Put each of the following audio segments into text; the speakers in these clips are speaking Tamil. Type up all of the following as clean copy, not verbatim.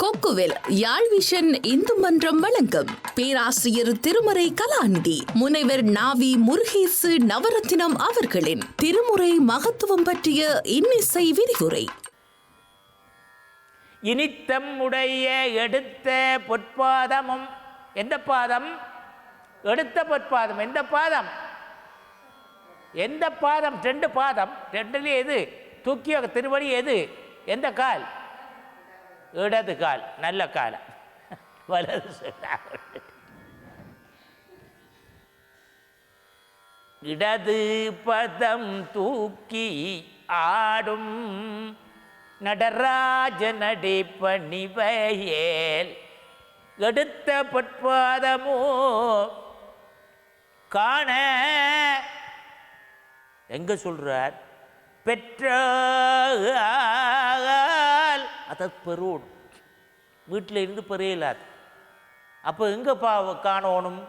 கொக்குவில் யாழ் விஷன் இந்து மன்றம் வழங்கும் பேராசிரியர் திருமறை கலாநிதி முனைவர் நாவி முருகேசு நவரத்தினம் அவர்களின் திருமுறை மகத்துவம் பற்றிய இன்னிசை விரிவுரை. இனித்தம் உடைய எடுத்த பொற்பாதமும், எந்த பாதம்? எடுத்த பொற்பாதம். எந்த பாதம்? எந்த பாதம்? ரெண்டு பாதம். ரெண்டுலேயே எது தூக்கிய திருவடி? எது? எந்த கால்? இடது கால். நல்ல காலம். வலது இடது பதம் தூக்கி ஆடும் நடராஜ நடிப்பணிவையேல் எடுத்த பொற்பாதமோ காண. எங்க சொல்றார்? பெற்ற அதை பெறணும். வீட்டில் இருந்து பெறையலாது. அப்போ எங்கே காணணும்?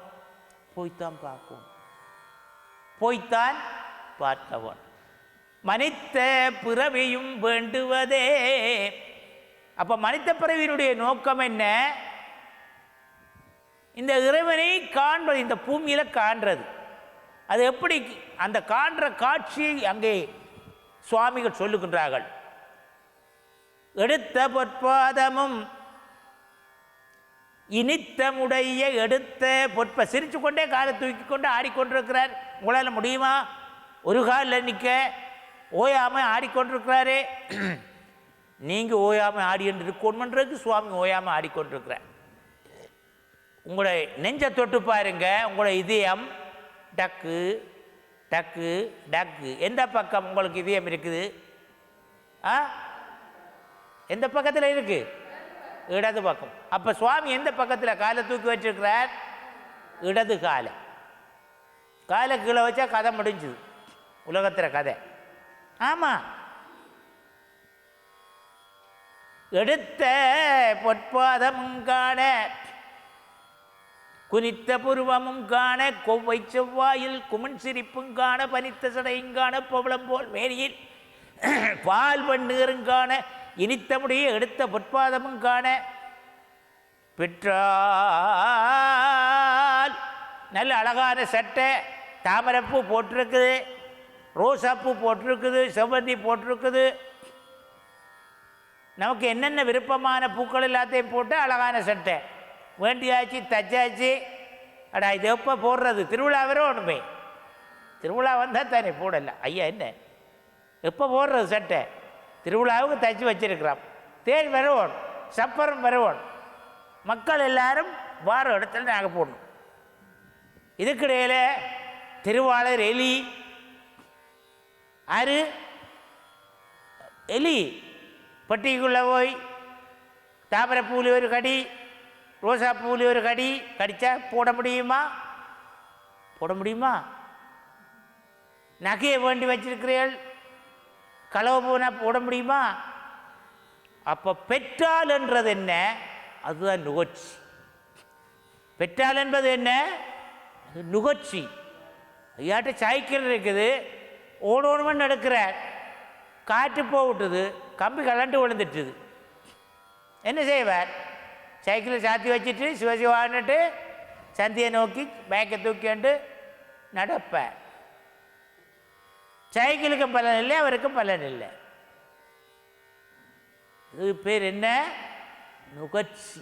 போய்த்தான் பார்க்கணும், போய்த்தான் பார்த்தவன். மனித பிறவியும் வேண்டுவதே. அப்போ மனித பிறவியினுடைய நோக்கம் என்ன? இந்த இறைவனை காண்பது, இந்த பூமியில் காண்றது. அது எப்படி? அந்த காண்ற காட்சியை அங்கே சுவாமிகள் சொல்லுகின்றார்கள். எடுத்த பொற்பாதமும் இனித்தமுடைய எடுத்த பொற்ப. சிரிச்சு கொண்டே காலை தூக்கி கொண்டு ஆடிக்கொண்டிருக்கிறார். உங்களால் முடியுமா? ஒரு காலில் நிற்க ஓயாமல் ஆடிக்கொண்டிருக்கிறாரே. நீங்கள் ஓயாமல் ஆடிட்டு இருக்கணுன்றதுக்கு சுவாமி ஓயாமல் ஆடிக்கொண்டிருக்கிறார். உங்களுடைய நெஞ்சை தொட்டு பாருங்க. உங்களோட இதயம் டக்கு டக்கு டக்கு. எந்த பக்கம் உங்களுக்கு இதயம் இருக்குது? எந்த பக்கத்தில் இருக்கு? இடது பக்கம். அப்போ சுவாமி எந்த பக்கத்தில் காலை தூக்கி வச்சிருக்கிறார்? இடது காலை. காலை கீழே வச்சா கதை முடிஞ்சுது, உலகத்தில் கதை. ஆமாம், எடுத்த பொற்பாதமும் காண குனித்த புருவமும் காண கொவ்வை செவ்வாயில் குமன் சிரிப்பும் காண பனித்த சடையும் காண பவளம் போல் மேனியில் பால் பண்ணீருங்காண இனித்தமுடைய எடுத்த பொற்பாதமும் காண பெற்றால். நல்ல அழகான சட்டை, தாமரைப்பூ போட்டிருக்குது, ரோசாப்பூ போட்டிருக்குது, செவ்வந்தி போட்டிருக்குது. நமக்கு என்னென்ன விருப்பமான பூக்கள் எல்லாத்தையும் போட்டு அழகான சட்டை வேண்டியாச்சு, தச்சாச்சு. அடா இது எப்போ போடுறது? திருவிழா வரும் ஒன்றுமே. திருவிழா வந்தால் தானே போடலை. ஐயா என்ன எப்போ போடுறது சட்டை? திருவிழாவுக்கு தச்சு வச்சிருக்கிறோம். தேர் வருவோம், சப்பரம் வருவோம். மக்கள் எல்லாரும் வார இடத்துல நாங்கள் போடணும். இதுக்கிடையில் திருவாளர் எலி ஆறு எலி பட்டிக்குள்ளே போய் தாமரை பூலி ஒரு கடி, ரோசா பூலி ஒரு கடி கடித்தா போட முடியுமா? போட முடியுமா? நகையை வேண்டி வச்சிருக்கிறீர்கள், களவு போனால் போட முடியுமா? அப்போ பெற்றால் என்றது என்ன? அதுதான் நுகர்ச்சி. பெற்றால் என்பது என்ன? அது நுகர்ச்சி. ஐயாட்ட சைக்கிள் இருக்குது, ஓடோணுமன்னு எடுக்கிறார், காற்று போவிட்டுது, கம்பி கலண்டு விழுந்துட்டுது. என்ன செய்வார்? சைக்கிளை சாத்தி வச்சுட்டு சிவசிவான்னுட்டு சந்தியை நோக்கி பேக்கை தூக்கிண்டு நடப்பார். சைக்கிளுக்கும் பலன் இல்லை, அவருக்கும் பலன் இல்லை. இது பேர் என்ன? நுகர்ச்சி.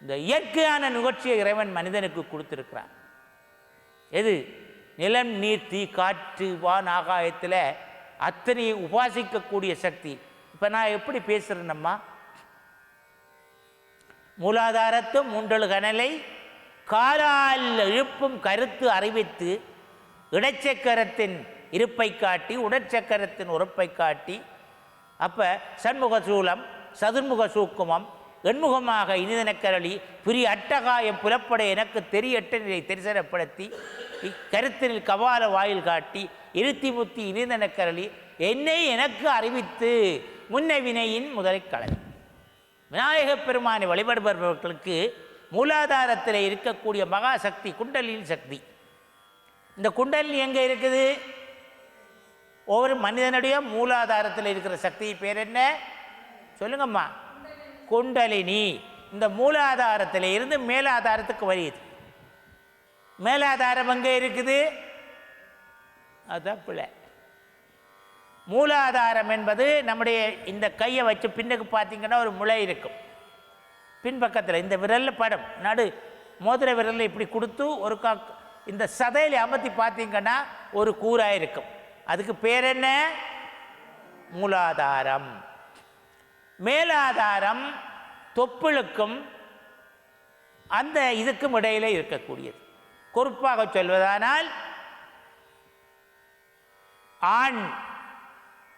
இந்த இயற்கையான நுகர்ச்சியை இறைவன் மனிதனுக்கு கொடுத்துருக்கிறான். எது? நிலம், நீர், தீ, காற்று, வான், ஆகாயத்தில் அத்தனையை உபாசிக்கக்கூடிய சக்தி. இப்போ நான் எப்படி பேசுகிறேன்னம்மா? மூலாதாரத்து மூன்றல் கனலை காலால் எழுப்பும் கருத்து அறிவித்து இடைச்சக்கரத்தின் இருப்பை காட்டி உடற்சக்கரத்தின் உறுப்பை காட்டி, அப்போ சண்முக சூலம் சதுர்முக சூக்குமம் எண்முகமாக இனிதனக்கரளி புரி அட்டகாயம் புலப்பட எனக்கு தெரியட்ட நிலை தரிசனப்படுத்தி இக்கருத்தினில் கபால வாயில் காட்டி இருத்தி முத்தி இனிதனக்கரளி என்னை எனக்கு அறிவித்து முன்ன வினையின் முதலை கலவி. விநாயகப் பெருமானை வழிபடுபவர்களுக்கு மூலாதாரத்தில் இருக்கக்கூடிய மகாசக்தி குண்டலினி சக்தி. இந்த குண்டலினி எங்கே இருக்குது? ஒவ்வொரு மனிதனுடைய மூலாதாரத்தில் இருக்கிற சக்தி பேர் என்ன சொல்லுங்கம்மா? குண்டலினி. இந்த மூலாதாரத்தில் இருந்து மேலாதாரத்துக்கு வருது. மேலாதாரம் எங்கே இருக்குது? அதுதான் பிள்ளை. மூலாதாரம் என்பது நம்முடைய இந்த கையை வச்சு பின்னுக்கு பார்த்தீங்கன்னா ஒரு முளை இருக்கும். பின்பக்கத்தில் இந்த விரலில் படம் நடு மோதிர விரலில் இப்படி கொடுத்து ஒரு இந்த சதையில் அமர்த்தி பார்த்தீங்கன்னா ஒரு கூராக இருக்கும். அதுக்கு பேர் என்ன? மூலாதாரம். மேலாதாரம் தொப்புளுக்கும் அந்த இதுக்கும் இடையில இருக்கக்கூடியது. குறிப்பாக சொல்வதானால் ஆண்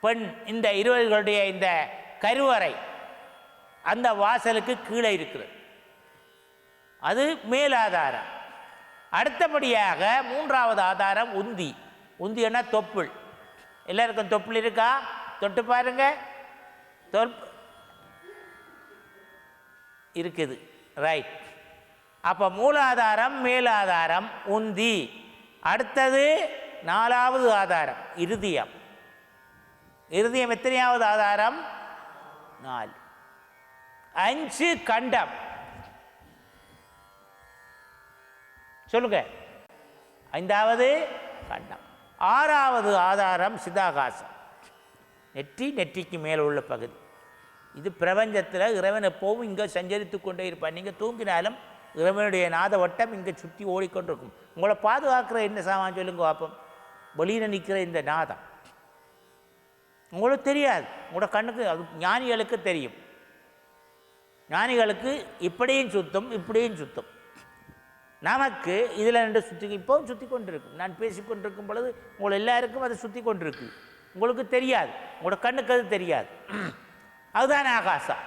பெண் இந்த இருவர்களுடைய இந்த கருவறை அந்த வாசலுக்கு கீழே இருக்கிறது. அது மேலாதாரம். அடுத்தபடியாக மூன்றாவது ஆதாரம் உந்தி. உந்தி என்ன? தொப்புள். எல்லாருக்கும் தொப்புள் இருக்கா? தொட்டு பாருங்க. இருக்குது. ரைட். அப்போ மூலாதாரம், மேலாதாரம், உந்தி. அடுத்தது நாலாவது ஆதாரம் இருதயம். இருதயம் எத்தனையாவது ஆதாரம்? 4. 5 கண்டம். சொல்லுங்க. 5வது கண்டம். 6வது ஆதாரம் சிதாகாசம். நெற்றிக்கு மேலே உள்ள பகுதி. இது பிரபஞ்சத்தில் இறைவன் எப்போவும் இங்கே சஞ்சரித்து கொண்டே இருப்பார். நீங்கள் தூங்கினாலும் இறைவனுடைய நாத வட்டம் இங்கே சுற்றி ஓடிக்கொண்டிருக்கும். உங்களை பாதுகாக்கிற என்ன சாமான் சொல்லுங்க பார்ப்போம். வெளியில் நிற்கிற இந்த நாதம் உங்களுக்கு தெரியாது. உங்களோட கண்ணுக்கு அது ஞானிகளுக்கு தெரியும். ஞானிகளுக்கு இப்படியும் சுத்தம் இப்படியும் சுத்தம். நமக்கு இதில் ரெண்டு இப்போவும் சுற்றி கொண்டிருக்கும். நான் பேசிக்கொண்டிருக்கும் பொழுது உங்களை எல்லாருக்கும் அது சுற்றி கொண்டிருக்கு. உங்களுக்கு தெரியாது. உங்களோட கண்ணுக்கு அது தெரியாது. அதுதான் ஆகாசம்.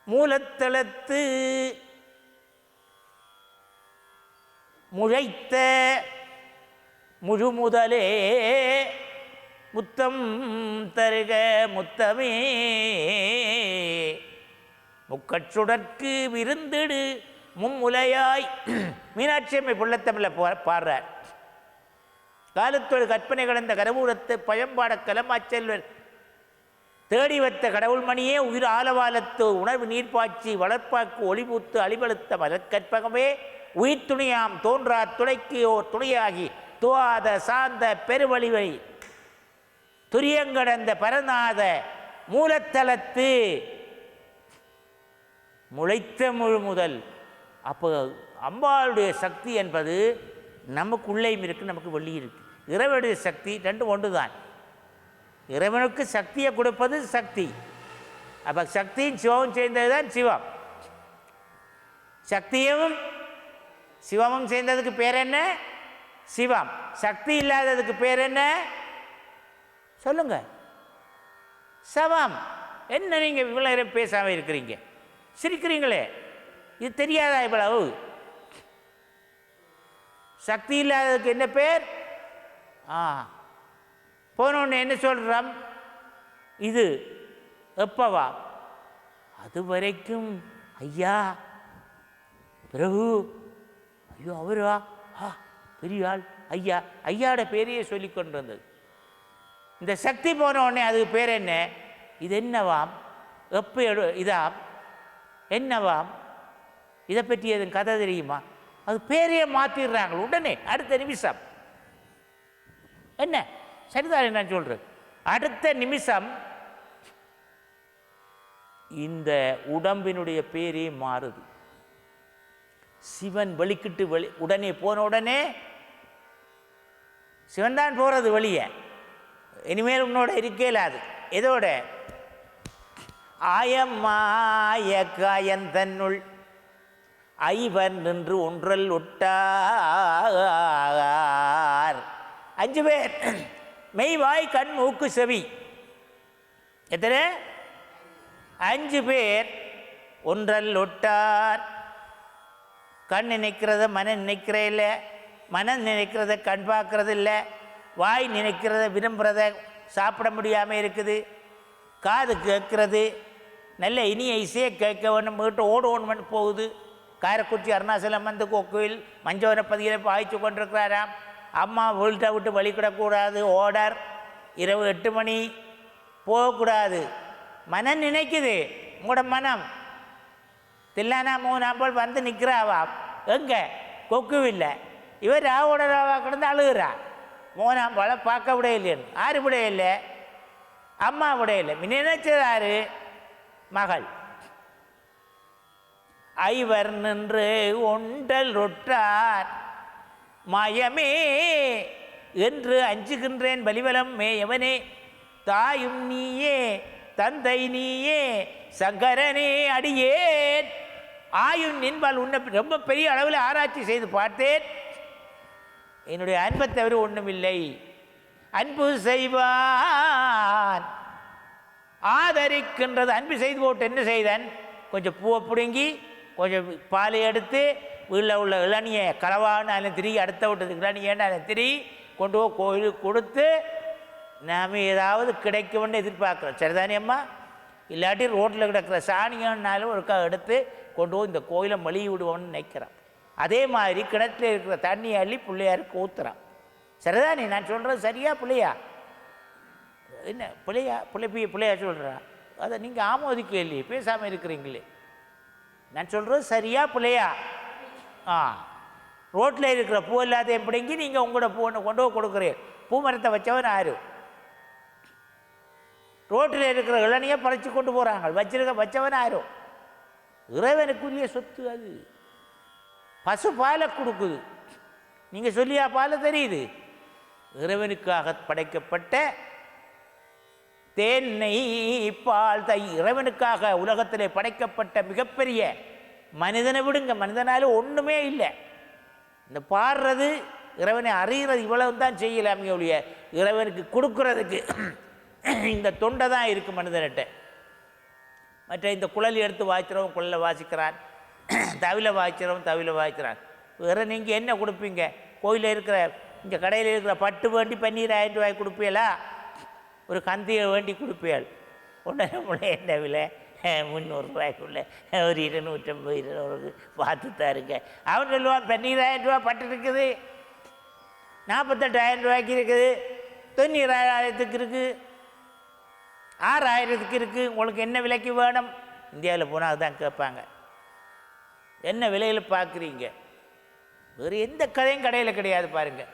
மூலத்தளத்து முளைத்த முழு முதலே முத்தம் தருக முத்தமே முக்கச்சுடற்கு விருந்திடு மும்முலையாய். மீனாட்சி அம்மை புள்ளத்தமிழில் பாடுறார். காலத்தோடு கற்பனை கலந்த கரவூரத்து பயம்பாட கலமாச்செல்வர் தேடி வைத்த கடவுள் மணியே உயிர் ஆலவாலத்து உணர்வு நீர்ப்பாய்ச்சி வளர்ப்பாக்கு ஒளிபூத்து அழிவழுத்த மலக்கற்பகமே உயிர் துணியாம் தோன்றா துணைக்கு ஓர் துணையாகி துவாத சார்ந்த பெருவழிவை துரியங்கடந்த பரநாத மூலத்தலத்து முளைத்த முழு முதல். அப்போ அம்பாளுடைய சக்தி என்பது நமக்குள்ளேயும் இருக்குது, நமக்கு வெளியே இருக்குது. இறைவனுடைய சக்தி ரெண்டும் ஒன்று தான். இறைவனுக்கு சக்தியை கொடுப்பது சக்தி. அப்போ சக்தியும் சிவமும் சேர்ந்தது தான் சிவம். சக்தியும் சிவமும் சேர்ந்ததுக்கு பேர் என்ன? சிவம். சக்தி இல்லாததுக்கு பேர் என்ன? சொல்லுங்க. சவம். என்ன நீங்கள் இவ்வளோ பேசாமல் இருக்கிறீங்க? சிரிக்கிறீங்களே, இது தெரியாதா? இவ்வளவு சக்தி இல்லாததுக்கு என்ன பேர்? போனோன்னு என்ன சொல்கிறோம்? இது எப்பவா? அது வரைக்கும் ஐயா பிரபு, ஐயோ அவரா பெரிய ஆள் ஐயா, ஐயாவோட பேரையே சொல்லி கொண்டு வந்தது. இந்த சக்தி போன உடனே அதுக்கு பேர் என்ன? இது என்னவாம்? எப்போ இதாம்? என்னவாம்? இதை பற்றி எதுவும் கதை தெரியுமா? அது பேரையே மாற்றிடுறாங்க உடனே, அடுத்த நிமிஷம். என்ன சரிதானே நான் சொல்கிறேன்? அடுத்த நிமிஷம் இந்த உடம்பினுடைய பேரே மாறுது. சிவன் வெளிக்கிட்டு உடனே போன உடனே சிவன் தான் போகிறது வெளியே. இனிமேல் உன்னோட இருக்கலாது. எதோட? ஆயமாய காயன் தன்னுள் ஐவர் நின்று ஒன்றல் ஒட்டார். 5 பேர். மெய் வாய் கண் மூக்கு செவி. எத்தனை? 5 பேர் ஒன்றல் ஒட்டார். கண் நினைக்கிறத மனம் நினைக்கிற இல்லை, மனம் நினைக்கிறத கண் பார்க்கறது இல்லை, வாய் நினைக்கிறத விரும்புகிறத சாப்பிட முடியாமல் இருக்குது, காது கேட்கறது நல்ல இனிய இசையை கேட்க வேணும், வீட்டு ஓடணும்னு போகுது. காரைக்குச்சி அருணாசலம் வந்து கோயில் மஞ்சவரப்பதியில் பாய்ச்சி கொண்டிருக்கிறாராம். அம்மா வீட்டை விட்டு வழிக்கிடக்கூடாது, ஓடர். இரவு 8 மணி போகக்கூடாது. மனம் நினைக்குது, உங்களோட மனம் தில்லானா மூணாம்போல் வந்து நிற்கிறாவா எங்கே கொக்குவில்லை. இவர் ராவோட ராவா கிடந்து அழுகிறா. மூணாம்போல பார்க்க விட இல்லைன்னு. ஆறு விட இல்லை, அம்மா விட இல்லை. நினைச்சது யாரு? மகள். ஐவர் நின்று ஒண்டல் ரொட்டார் மாயமே என்று அஞ்சுகின்றேன் பலிவலம் மேயவனே, தாயும் நீயே தந்தை நீயே சங்கரனே அடியேன். ஆயுன் நின்பால் உன்னை ரொம்ப பெரிய அளவில் ஆராய்ச்சி செய்து பார்த்தேன். என்னுடைய அன்பை தவிர ஒன்றுமில்லை. அன்பு செய்வான் ஆதரிக்கின்றது. அன்பு செய்து போட்டு என்ன செய்தான்? கொஞ்சம் பூவை பிடுங்கி கொஞ்சம் பாலை எடுத்து வீட்டில் உள்ள இளநியை களவான்னு அதில் திரி, அடுத்த விட்டதுக்கு இளநியேன்னு அதில் திரி கொண்டு போய் கோயிலுக்கு கொடுத்து நாம் ஏதாவது கிடைக்கும்னு எதிர்பார்க்குறோம். சரிதானே அம்மா? இல்லாட்டி ரோட்டில் கிடக்கிற சாணியன்னாலும் ஒருக்கா எடுத்து கொண்டு போய் இந்த கோயிலை மொழி விடுவோம்னு நினைக்கிறான். அதே மாதிரி கிணத்துல இருக்கிற தண்ணியை அள்ளி பிள்ளையாருக்கு ஊற்றுறான். சரிதானே? நான் சொல்கிறது சரியா பிள்ளையா? என்ன பிள்ளையா? பிள்ளையா சொல்கிறான். அதை நீங்கள் ஆமோதிக்க இல்லையே, பேசாமல் இருக்கிறீங்களே. நான் சொல்கிறது சரியா பிள்ளையா? ரோட்டில் இருக்கிற பூ எல்லாத்தையும் பிடுங்கி நீங்கள் உங்களோட பூ கொண்டு போய் கொடுக்குறீர். பூ மரத்தை வச்சவன் யாரு? ரோட்டில் இருக்கிற இளநியை பறித்து கொண்டு போகிறாங்க. வச்சவன் யாரும்? இறைவனுக்குரிய சொத்து. அது பசு பாலை கொடுக்குது. நீங்கள் சொல்லியா பாலை தெரியுது? இறைவனுக்காக படைக்கப்பட்ட தேனை பால் தை. இறைவனுக்காக உலகத்திலே படைக்கப்பட்ட மிகப்பெரிய மனிதனை விடுங்க, மனிதனாலும் ஒன்றுமே இல்லை. இந்த பாடுறது இறைவனை அறிகிறது இவ்வளவு தான் செய்யலாமே ஒழிய இறைவனுக்கு கொடுக்குறதுக்கு இந்த தொண்டை தான் இருக்குது மனிதன்கிட்ட. மற்ற இந்த குழல் எடுத்து வாய்க்கிறவன் குழலில் வாசிக்கிறான், தவில வாய்க்கிறவன் தவில வாய்க்கிறான். வேறு நீங்கள் என்ன கொடுப்பீங்க? கோயிலில் இருக்கிற இங்கே கடையில் இருக்கிற பட்டு வேண்டி 12,000 ரூபாய் கொடுப்பீங்களா? ஒரு கந்தியை வேண்டி கொடுப்பீள். உடனே என்ன விலை? 300 ரூபாய்க்குள்ளே ஒரு 250 200 பார்த்து தாருங்க. அவன் சொல்லுவான் 12,000 ரூபா பட்டு இருக்குது, 48,000 ரூபாய்க்கு இருக்குது, 90,000க்கு இருக்குது, 6,000க்கு இருக்குது. உங்களுக்கு என்ன விலைக்கு வேணும்? இந்தியாவில் போனால் அதுதான் கேட்பாங்க. என்ன விலையில் பார்க்குறீங்க? வேறு எந்த கதையும் கடையில் கிடையாது பாருங்கள்.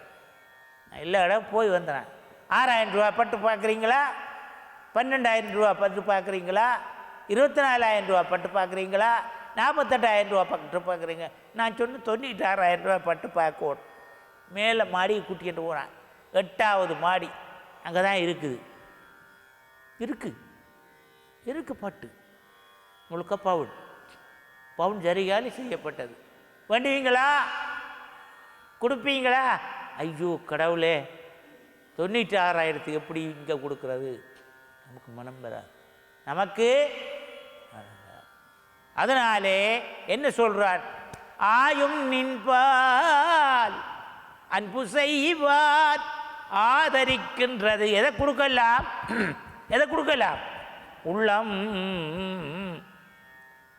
நான் எல்லா இடம் போய் வந்தேன். 6,000 ரூபா பட்டு பார்க்குறீங்களா? 12,000 ரூபா பட்டு பார்க்குறீங்களா? 24,000 ரூபா பட்டு பார்க்குறீங்களா? 48,000 ரூபா பட்டு பார்க்குறீங்க? நான் சொன்ன 96,000 ரூபா பட்டு பார்க்கணும். மேலே மாடியை கூட்டிகிட்டு போகிறான். 8வது மாடி அங்கே தான் இருக்குது பட்டு முழுக்க பவுன் ஜரிகாலி செய்யப்பட்டது. வேண்டுவீங்களா? கொடுப்பீங்களா? ஐயோ கடவுளே, 96,000க்கு எப்படி இங்கே கொடுக்குறது? நமக்கு மனம் வராது. நமக்கு அதனாலே என்ன சொல்றார்? ஆயும் நின்பால் அன்பு செய்வார் ஆதரிக்கின்றது. எதை கொடுக்கலாம்?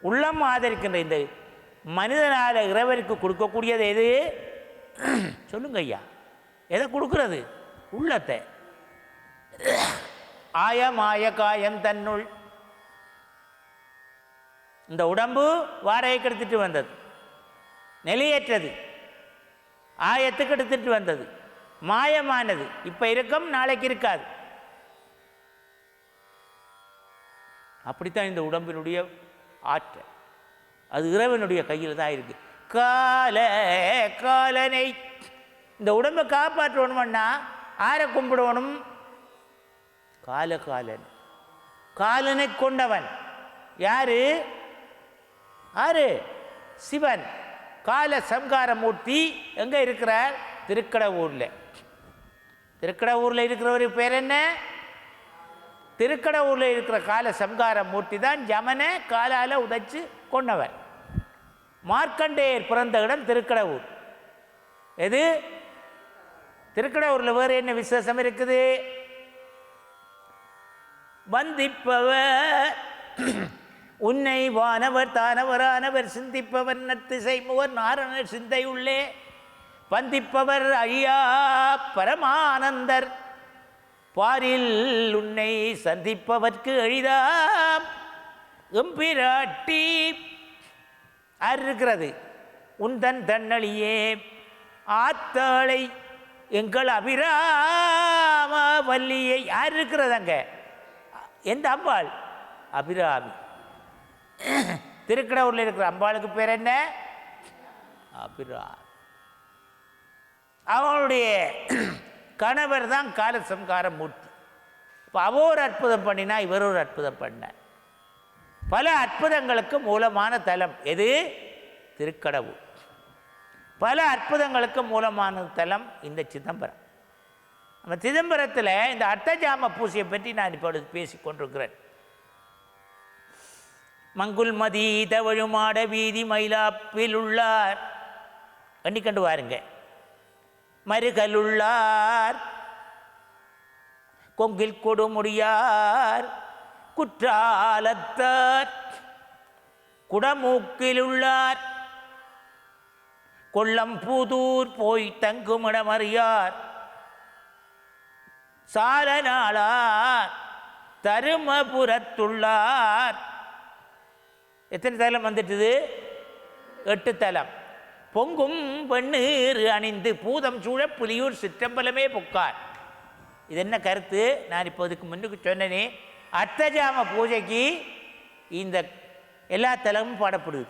உள்ளம் ஆதரிக்கின்ற. இந்த மனிதனால இறைவனுக்கு கொடுக்கக்கூடியது எது? சொல்லுங்க ஐயா. எதை கொடுக்கிறது? உள்ளத்தை. ஆய காயம் தன்னுள். இந்த உடம்பு வாடகைக்கு எடுத்துட்டு வந்தது, நிலையற்றது, ஆயத்துக்கு எடுத்துட்டு வந்தது, மாயமானது. இப்போ இருக்கும், நாளைக்கு இருக்காது. அப்படித்தான் இந்த உடம்பினுடைய ஆற்றல். அது இறைவனுடைய கையில் தான் இருக்கு. காலனை இந்த உடம்பை காப்பாற்றணும்னா ஆரை கும்பிடணும்? காலனை கொண்டவன் யாரு? சிவன். கால சம்காரமூர்த்தி எங்க இருக்கிறார்? திருக்கடவூரில் இருக்கிறவர் பேர் என்ன? திருக்கடவூரில் இருக்கிற கால சம்காரமூர்த்தி தான் யமனை காலால் உதைச்சு கொண்டவன். மார்க்கண்டேயர் பிறந்த இடம் திருக்கடவூர். எது? திருக்கடவூரில் வேறு என்ன விசேஷம் இருக்குது? வந்திப்பவர் உன்னை வானவர் தானவரானவர் சிந்திப்பவர் நத்திசைமுவர் நாரணர் சிந்தை உள்ளே வந்திப்பவர் ஐயா பரமானந்தர் பாரில் உன்னை சந்திப்பவர்க்கு எளிதாம் எம்பிராட்டி யார் இருக்கிறது? உந்தன் தன்னழியே ஆத்தாளை எங்கள் அபிராம வல்லியை யார் இருக்கிறது அங்க? எந்த அம்பாள்? அபிராமி. திருக்கடவுரில் இருக்கிற அம்பாளுக்கு பேர் என்ன? அபிராமி. அவனுடைய கணவர் தான் காலசம்கார மூர்த்தி. இப்போ அவ ஒரு அற்புதம் பண்ணினா இவர் ஒரு அற்புதம் பண்ண. பல அற்புதங்களுக்கு மூலமான தலம் எது? திருக்கடவுர். பல அற்புதங்களுக்கு மூலமான தலம் இந்த சிதம்பரம். நம்ம சிதம்பரத்தில் இந்த அர்த்தஜாம பூசையை பற்றி நான் இப்பொழுது பேசிக் கொண்டிருக்கிறேன். மங்குல்மதி தவழுமாட வீதி மயிலாப்பில் உள்ளார் கண்டு வாருங்க. மருகலுள்ளார் கொங்கில் கொடுமுடியார் குற்றாலத்தார் குடமூக்கில் உள்ளார் கொல்லம்பூதூர் போய் தங்குமிடமறியார் சாலநாளார் தருமபுரத்துள்ளார். எத்தனை தலம் வந்துட்டுது? 8 தலம். பொங்கும் வெண்ணீர் அணிந்து பூதம் சூழ புலியூர் சிற்றம்பலமே புக்கார். இது என்ன கருத்து? நான் இப்போ இதுக்கு முன்னுக்கு சொன்னேனே, அர்த்தஜாம பூஜைக்கு இந்த எல்லா தலமும் பாடப்படுது.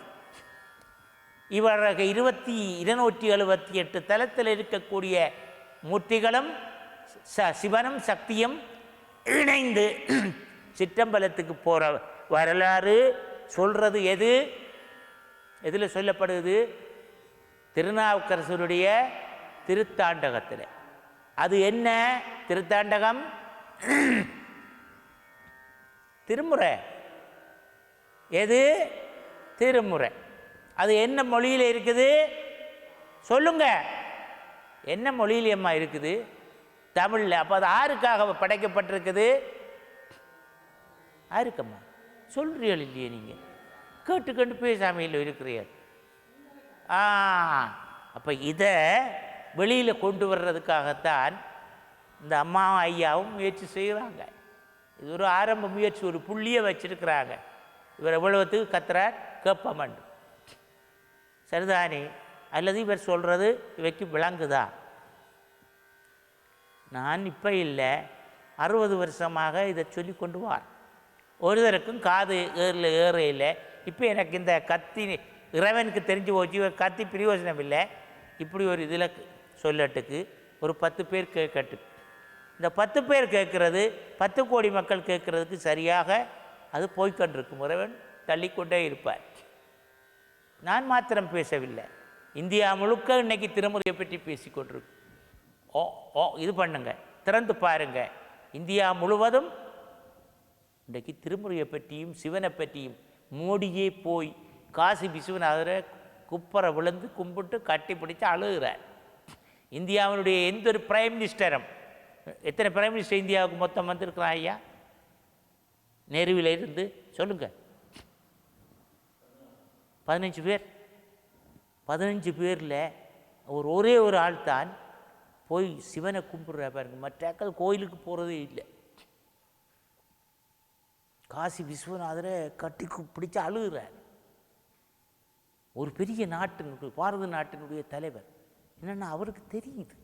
இவர்கள் 278 தலத்தில் இருக்கக்கூடிய மூர்த்திகளும் சிவனும் சக்தியும் இணைந்து சிற்றம்பலத்துக்கு போகிற வரலாறு சொல்கிறது எது? எதில் சொல்லப்படுது? திருநாவுக்கரசருடைய திருத்தாண்டகத்தில். அது என்ன திருத்தாண்டகம்? திருமுறை. எது? திருமுறை. அது என்ன மொழியில் இருக்குது? சொல்லுங்க, என்ன மொழியிலம்மா இருக்குது? தமிழில். அப்போ அது ஆருக்காக படைக்கப்பட்டிருக்குது? ஆருக்கம்மா சொல்றீர்கள் இல்லையே? நீங்கள் கேட்டுக்கண்டு பேசாமையில் இருக்கிறீர்கள். அப்போ இதை வெளியில் கொண்டு வர்றதுக்காகத்தான் இந்த அம்மாவும் ஐயாவும் முயற்சி செய்கிறாங்க. இது ஒரு ஆரம்ப முயற்சி, ஒரு புள்ளியை வச்சிருக்கிறாங்க. இவர் எவ்வளவுத்துக்கு கத்துறார் கேட்பமண்டு சரிதானே? அல்லது இவர் சொல்கிறது இவைக்கு விளங்குதா? நான் இப்போ இல்லை, 60 வருஷமாக இதை சொல்லி கொண்டு வார். ஒருத்தருக்கும் காது ஏற இல்லை. இப்போ எனக்கு இந்த கத்தி இறைவனுக்கு தெரிஞ்சு போச்சு, கத்தி பிரயோஜனம் இல்லை. இப்படி ஒரு இதில் சொல்லட்டுக்கு ஒரு 10 பேர் கேட்கட்டு. இந்த 10 பேர் கேட்குறது 10 கோடி மக்கள் கேட்குறதுக்கு சரியாக அது போய்கொண்டிருக்கும். இறைவன் தள்ளிக்கொண்டே இருப்பார். நான் மாத்திரம் பேசவில்லை, இந்தியா முழுக்க இன்னைக்கு திருமுறையை பற்றி பேசிக்கொண்டிருக்கு. இது பண்ணுங்க, திறந்து பாருங்க. இந்தியா முழுவதும் இன்றைக்கு திருமுறையை பற்றியும் சிவனை பற்றியும் மோடியே போய் காசி விஸ்வநாதரை குப்பரை விழுந்து கும்பிட்டு கட்டி பிடிச்சி அழுகிறார். இந்தியாவினுடைய எந்த ஒரு பிரைம் மினிஸ்டரும், எத்தனை பிரைம் மினிஸ்டர் இந்தியாவுக்கு மொத்தம் வந்திருக்கிறான் ஐயா? நேருவில் இருந்து சொல்லுங்க. 15 பேர். 15 பேரில் ஒரே ஒரு ஆள் தான் போய் சிவனை கும்பிட்ற பாருங்க. மற்றாக்கள் கோயிலுக்கு போகிறதே இல்லை. காசி விஸ்வநாதரை கட்டி பிடிச்சி அழுகிறார். ஒரு பெரிய நாட்டினுடைய, பாரத நாட்டினுடைய தலைவர். என்னென்னா அவருக்கு தெரியுது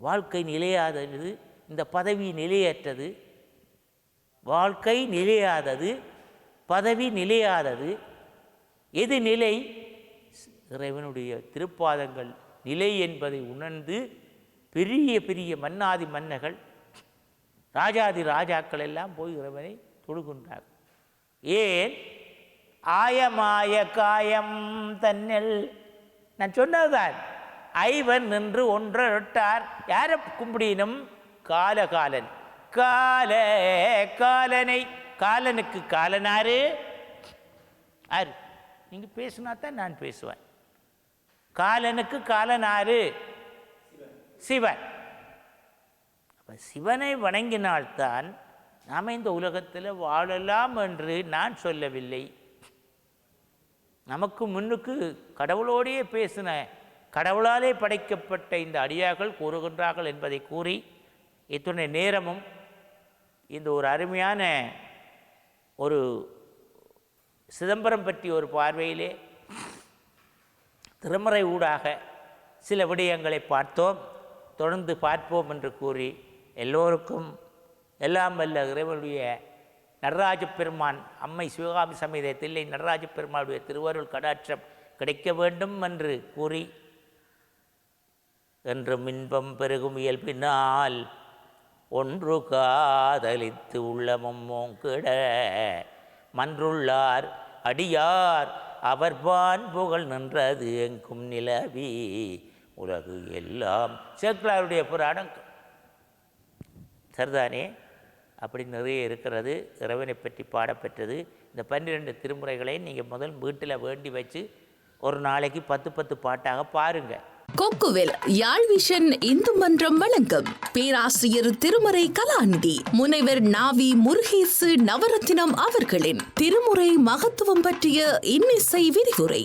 வாழ்க்கை நிலையாதது, இந்த பதவி நிலையற்றது. வாழ்க்கை நிலையாதது, பதவி நிலையாதது. எது நிலை? இறைவனுடைய திருப்பாதங்கள் நிலை என்பதை உணர்ந்து பெரிய பெரிய மன்னாதி மன்னர்கள், ராஜாதி ராஜாக்கள் எல்லாம் போய் இறைவனை தொழுகின்றார். ஏன்? ஆயமாய காயம் தன்னல். நான் சொன்னதுதான். ஐவன் நின்று ஒன்றார். யாரை கும்பிடினும்? காலகாலன். காலனை. காலனுக்கு காலனாரு ஆறு? நீங்க பேசினா தான் நான் பேசுவேன். காலனுக்கு காலனாரு? சிவன். அப்ப சிவனை வணங்கினால்தான் நாம் இந்த உலகத்தில் வாழலாம் என்று நான் சொல்லவில்லை. நமக்கு முன்னுக்கு கடவுளோடையே பேசின, கடவுளாலே படைக்கப்பட்ட இந்த அடியார்கள் கூறுகின்றார்கள் என்பதை கூறி இத்துணை நேரமும் இந்த ஒரு அருமையான ஒரு சிதம்பரம் பற்றிய ஒரு பார்வையிலே திருமறை ஊடாக சில விடயங்களை பார்த்தோம், தொடர்ந்து பார்ப்போம் என்று கூறி எல்லோருக்கும் எல்லாம் வல்ல இறைவனுடைய நடராஜ பெருமான் அம்மை சிவகாமி சமேத தில்லை நடராஜ பெருமானுடைய திருவருள் கடாட்சம் கிடைக்க வேண்டும் என்று கூறி என்றும் இன்பம் பெருகும் இயல்பினால் ஒன்று காதலித்து உள்ளமும் மோங்கிட மன்றுள்ளார் அடியார் அவர் புகழ் நின்றது எங்கும் நிலவி உலகு எல்லாம். சேக்கிழாருடைய புராணம் சரிதானே? அப்படி நிறைய இருக்கிறது. இறைவனை பற்றி பாடப்பெற்றது. இந்த 12 திருமுறைகளை நீங்கள் முதல் வீட்டில் வேண்டி வச்சு ஒரு நாளைக்கு 10 பாட்டாக பாருங்கள். கொக்குவில் யாழ் விஷன் இந்து மன்றம் வழங்கும் பேராசிரியர் திருமறை கலாநிதி முனைவர் நாவி முருகேசு நவரத்தினம் அவர்களின் திருமுறை மகத்துவம் பற்றிய இன்னிசை விரிவுரை.